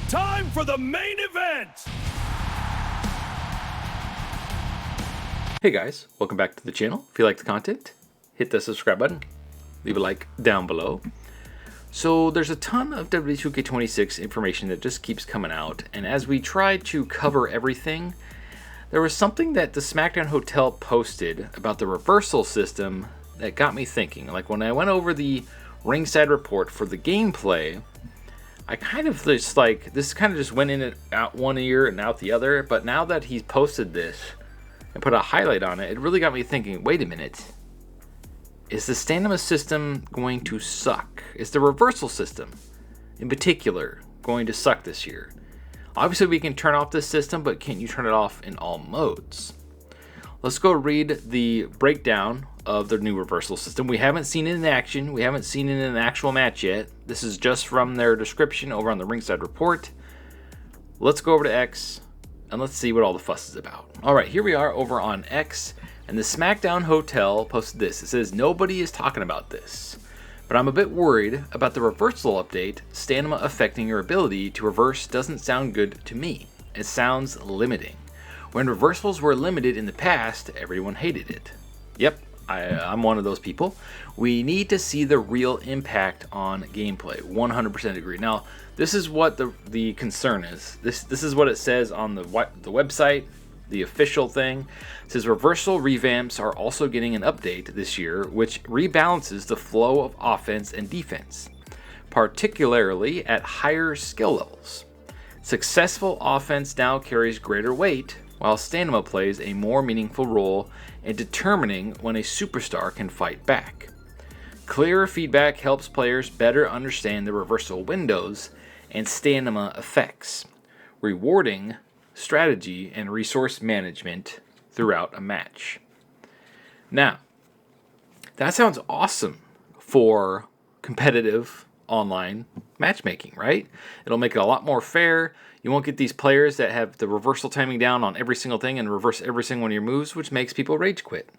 Time for the main event! Hey guys, welcome back to the channel. If you like the content, hit the subscribe button, leave a like down below. So there's a ton of WWE 2K26 information that just keeps coming out, and as we try to cover everything, there was something that the SmackDown Hotel posted about the reversal system that got me thinking. Like when I went over the ringside report for the gameplay, I kind of just like, this kind of just went in and out one ear and out the other, but now that he's posted this and put a highlight on it, it really got me thinking, wait a minute, is the stamina system going to suck? Is the reversal system, in particular, going to suck this year? Obviously we can turn off this system, but can't you turn it off in all modes? Let's go read the breakdown of the new reversal system. We haven't seen it in action. We haven't seen it in an actual match yet. This is just from their description over on the ringside report. Let's go over to X and let's see what all the fuss is about. All right, here we are over on X, and the SmackDown Hotel posted this. It says, nobody is talking about this, but I'm a bit worried about the reversal update. Stamina affecting your ability to reverse doesn't sound good to me. It sounds limiting. When reversals were limited in the past, everyone hated it. Yep, I'm one of those people. We need to see the real impact on gameplay. 100% agree. Now, this is what the concern is. This is what it says on the website, the official thing. It says reversal revamps are also getting an update this year, which rebalances the flow of offense and defense, particularly at higher skill levels. Successful offense now carries greater weight, while stamina plays a more meaningful role in determining when a superstar can fight back. Clearer feedback helps players better understand the reversal windows and stamina effects, rewarding strategy and resource management throughout a match. Now, that sounds awesome for competitive online matchmaking, right? It'll make it a lot more fair. You won't get these players that have the reversal timing down on every single thing and reverse every single one of your moves, which makes people rage quit.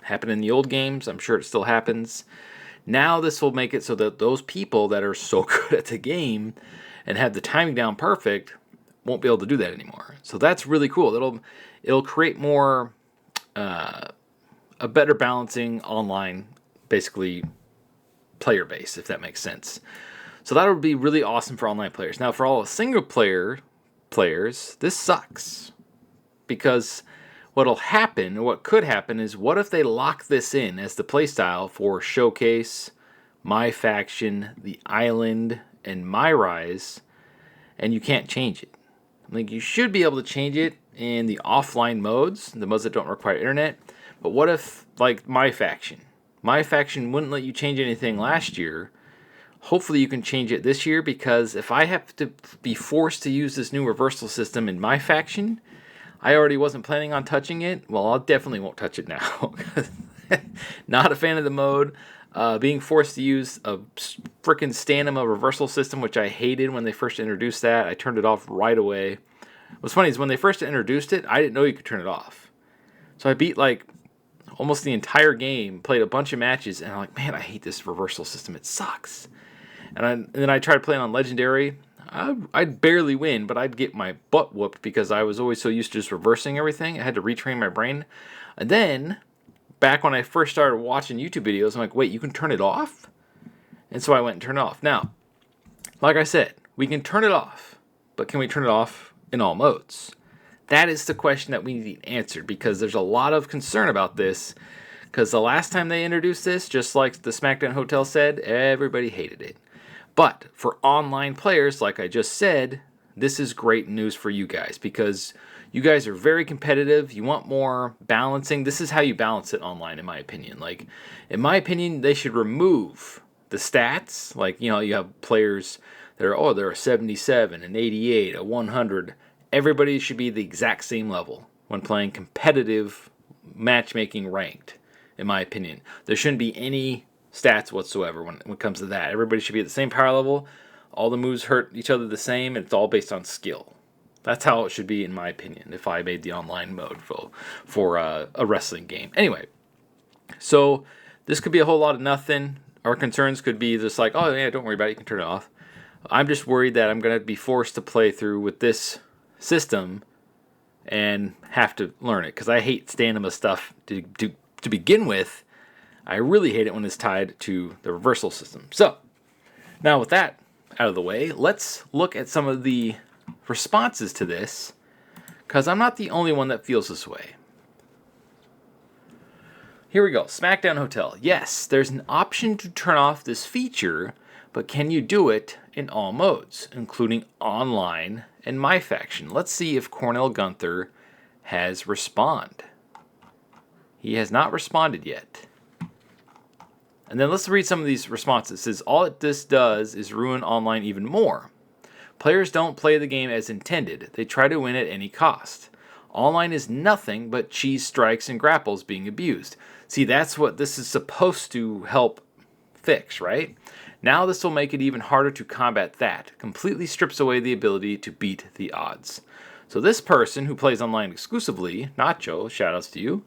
Happened in the old games. I'm sure it still happens. Now this will make it so that those people that are so good at the game and have the timing down perfect won't be able to do that anymore. So that's really cool. It'll create more a better balancing online, basically, player base, if that makes sense. So that would be really awesome for online players. Now, for all single player players, this sucks, because what'll happen, or what could happen, is what if they lock this in as the playstyle for Showcase, My Faction, The Island, and My Rise, and you can't change it. Like, you should be able to change it in the offline modes, the modes that don't require internet. But what if, like, My Faction wouldn't let you change anything last year? Hopefully you can change it this year, because if I have to be forced to use this new reversal system in My Faction, I already wasn't planning on touching it. Well, I definitely won't touch it now. Not a fan of the mode. Being forced to use a freaking stamina reversal system, which I hated when they first introduced that. I turned it off right away. What's funny is when they first introduced it, I didn't know you could turn it off. So I beat like almost the entire game, played a bunch of matches, and I'm like, man, I hate this reversal system. It sucks. And then I tried playing on Legendary. I'd barely win, but I'd get my butt whooped because I was always so used to just reversing everything. I had to retrain my brain. And then, back when I first started watching YouTube videos, I'm like, wait, you can turn it off? And so I went and turned it off. Now, like I said, we can turn it off, but can we turn it off in all modes? That is the question that we need answered, because there's a lot of concern about this, because the last time they introduced this, just like the SmackDown Hotel said, everybody hated it. But for online players, like I just said, this is great news for you guys, because you guys are very competitive. You want more balancing. This is how you balance it online, in my opinion. Like, in my opinion, they should remove the stats. Like, you know, you have players that are, they're a 77, an 88, a 100. Everybody should be the exact same level when playing competitive matchmaking ranked, in my opinion. There shouldn't be any stats whatsoever when it comes to that. Everybody should be at the same power level. All the moves hurt each other the same, and it's all based on skill. That's how it should be, in my opinion, if I made the online mode for a wrestling game. Anyway, so this could be a whole lot of nothing. Our concerns could be just like, oh yeah, don't worry about it, you can turn it off. I'm just worried that I'm going to be forced to play through with this system and have to learn it, because I hate stamina stuff to begin with. I really hate it when it's tied to the reversal system. So, now with that out of the way, let's look at some of the responses to this, because I'm not the only one that feels this way. Here we go. SmackDown Hotel. Yes, there's an option to turn off this feature, but can you do it in all modes, including online and My Faction? Let's see if Cornell Gunther has responded. He has not responded yet. And then let's read some of these responses. It says, all this does is ruin online even more. Players don't play the game as intended. They try to win at any cost. Online is nothing but cheese strikes and grapples being abused. See, that's what this is supposed to help fix, right? Now this will make it even harder to combat that. Completely strips away the ability to beat the odds. So this person who plays online exclusively, Nacho, shout outs to you,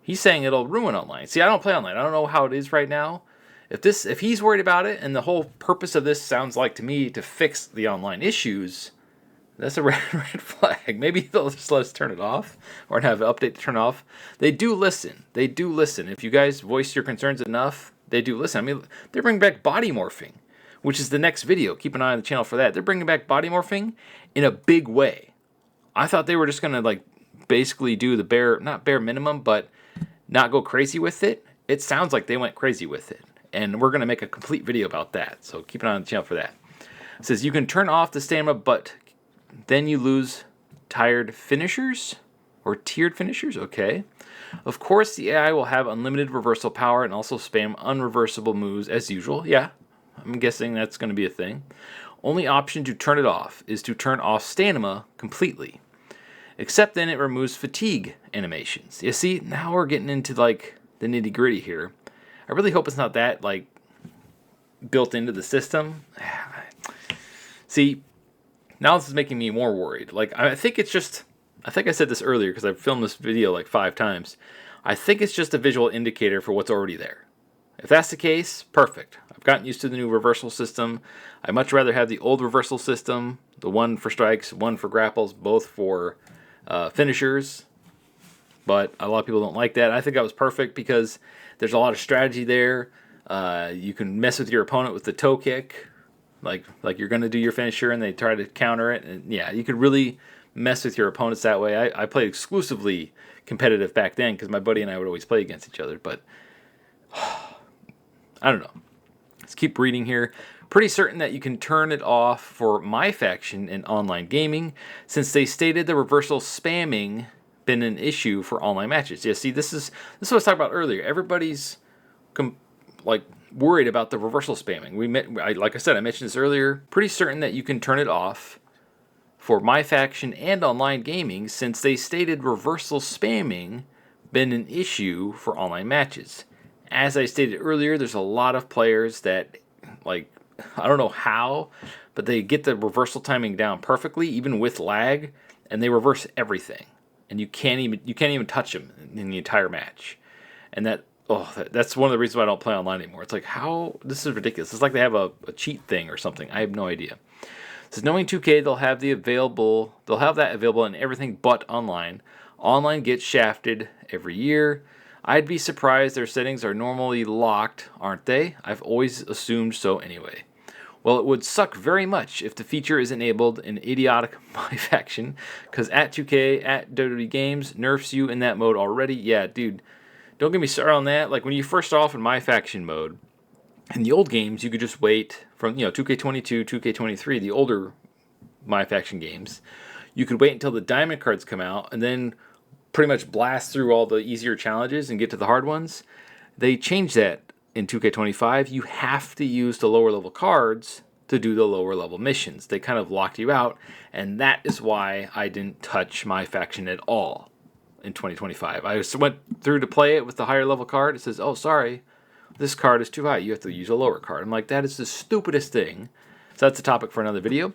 he's saying it'll ruin online. See, I don't play online. I don't know how it is right now. If he's worried about it, and the whole purpose of this sounds like to me to fix the online issues, that's a red flag. Maybe they'll just let us turn it off or have an update to turn off. They do listen. They do listen. If you guys voice your concerns enough, they do listen. I mean, they're bringing back body morphing, which is the next video. Keep an eye on the channel for that. They're bringing back body morphing in a big way. I thought they were just going to like basically do the not bare minimum, but not go crazy with it. It sounds like they went crazy with it. And we're going to make a complete video about that. So keep an eye on the channel for that. It says you can turn off the stamina, but then you lose tired finishers or tiered finishers. Okay. Of course, the AI will have unlimited reversal power and also spam unreversible moves as usual. Yeah, I'm guessing that's going to be a thing. Only option to turn it off is to turn off stamina completely. Except then it removes fatigue animations. You see, now we're getting into like the nitty gritty here. I really hope it's not that like built into the system. See, now this is making me more worried. Like, I think it's just, I think I said this earlier because I've filmed this video like 5 times. I think it's just a visual indicator for what's already there. If that's the case, perfect. I've gotten used to the new reversal system. I'd much rather have the old reversal system, the one for strikes, one for grapples, both for finishers. But a lot of people don't like that. I think that was perfect because there's a lot of strategy there. You can mess with your opponent with the toe kick. Like you're going to do your finisher and they try to counter it. And yeah, you could really mess with your opponents that way. I played exclusively competitive back then because my buddy and I would always play against each other. But I don't know. Let's keep reading here. Pretty certain that you can turn it off for My Faction in online gaming since they stated the reversal spamming been an issue for online matches. Yeah, see, this is what I was talking about earlier. Everybody's worried about the reversal spamming. Like I said, I mentioned this earlier. Pretty certain that you can turn it off for My Faction and online gaming since they stated reversal spamming been an issue for online matches. As I stated earlier, there's a lot of players that, like, I don't know how, but they get the reversal timing down perfectly, even with lag, and they reverse everything, and you can't even touch them in the entire match. And that's one of the reasons why I don't play online anymore. It's like, how, this is ridiculous. It's like they have a cheat thing or something. I have no idea. It says knowing 2K, they'll have that available in everything but online. Online gets shafted every year. I'd be surprised their settings are normally locked, aren't they? I've always assumed so anyway. Well, it would suck very much if the feature is enabled in idiotic My Faction, because at 2K, at WWE Games, nerfs you in that mode already. Yeah, dude, don't get me started on that. Like, when you first off in My Faction mode, in the old games, you could just wait from, 2K22, 2K23, the older My Faction games. You could wait until the diamond cards come out, and then pretty much blast through all the easier challenges and get to the hard ones. They changed that in 2K25. You have to use the lower level cards to do the lower level missions. They kind of locked you out, and that is why I didn't touch My Faction at all in 2025. I just went through to play it with the higher level card. It says, oh, sorry, this card is too high. You have to use a lower card. I'm like, that is the stupidest thing. So that's a topic for another video.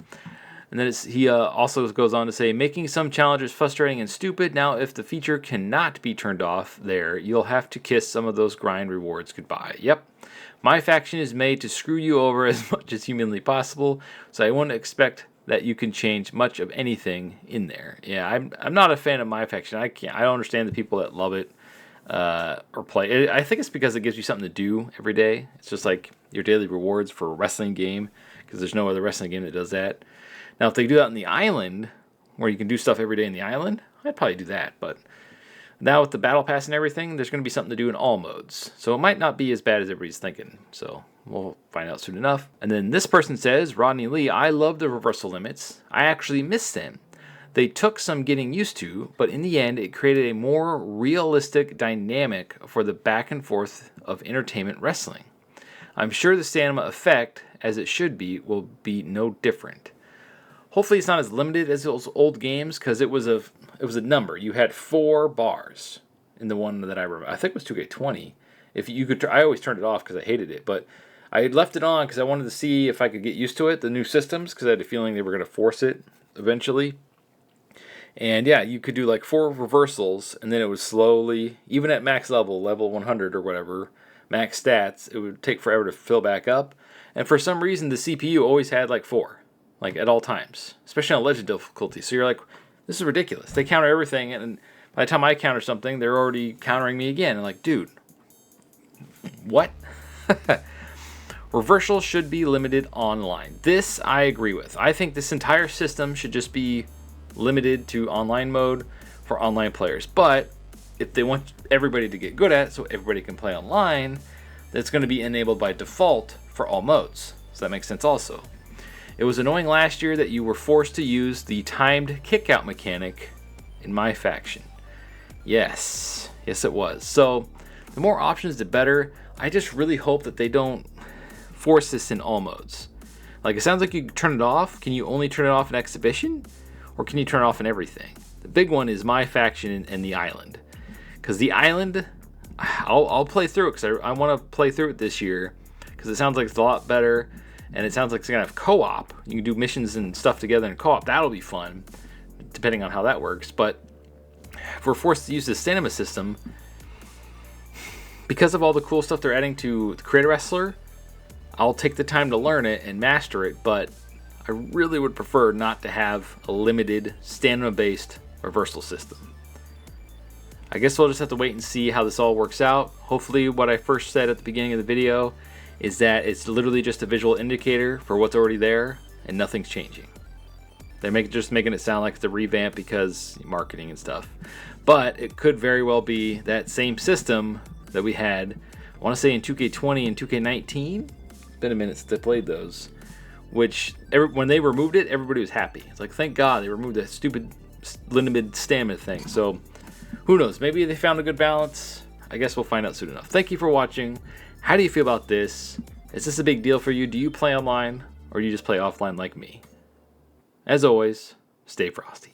And then he also goes on to say, making some challenges frustrating and stupid. Now, if the feature cannot be turned off there, you'll have to kiss some of those grind rewards goodbye. Yep. My faction is made to screw you over as much as humanly possible, so I wouldn't expect that you can change much of anything in there. Yeah, I'm not a fan of my faction. I don't understand the people that love it or play it. I think it's because it gives you something to do every day. It's just like your daily rewards for a wrestling game, because there's no other wrestling game that does that. Now, if they do that on the island, where you can do stuff every day in the island, I'd probably do that. But now with the battle pass and everything, there's going to be something to do in all modes. So it might not be as bad as everybody's thinking. So we'll find out soon enough. And then this person says, Rodney Lee, I love the reversal limits. I actually miss them. They took some getting used to, but in the end, it created a more realistic dynamic for the back and forth of entertainment wrestling. I'm sure the stamina effect, as it should be, will be no different. Hopefully it's not as limited as those old games, because it was a number. You had 4 bars in the one that I remember. I think it was 2K20. If you could, I always turned it off because I hated it, but I had left it on because I wanted to see if I could get used to it, the new systems, because I had a feeling they were going to force it eventually. And yeah, you could do like 4 reversals, and then it would slowly, even at max level 100 or whatever, max stats, it would take forever to fill back up. And for some reason, the CPU always had like 4, like at all times, especially on legend difficulty. So you're like, this is ridiculous. They counter everything, and by the time I counter something, they're already countering me again. And like, dude, what? Reversal should be limited online. This I agree with. I think this entire system should just be limited to online mode for online players. But if they want everybody to get good at it so everybody can play online, that's going to be enabled by default for all modes. So that makes sense also. It was annoying last year that you were forced to use the timed kick-out mechanic in my faction. Yes, it was. So the more options, the better. I just really hope that they don't force this in all modes. Like, it sounds like you turn it off. Can you only turn it off in exhibition? Or can you turn it off in everything? The big one is my faction and the island. Because the island, I'll play through it because I want to play through it this year. Because it sounds like it's a lot better. And it sounds like it's going to have co-op. You can do missions and stuff together in co-op. That'll be fun, depending on how that works. But if we're forced to use the stamina system, because of all the cool stuff they're adding to Create a Wrestler, I'll take the time to learn it and master it. But I really would prefer not to have a limited stamina-based reversal system. I guess we'll just have to wait and see how this all works out. Hopefully what I first said at the beginning of the video is that it's literally just a visual indicator for what's already there and nothing's changing. They're just making it sound like it's a revamp because marketing and stuff. But it could very well be that same system that we had, I want to say in 2K20 and 2K19. Been a minute since I played those. Which, when they removed it, everybody was happy. It's like, thank God they removed that stupid limited stamina thing. So, who knows? Maybe they found a good balance. I guess we'll find out soon enough. Thank you for watching. How do you feel about this? Is this a big deal for you? Do you play online, or do you just play offline like me? As always, stay frosty.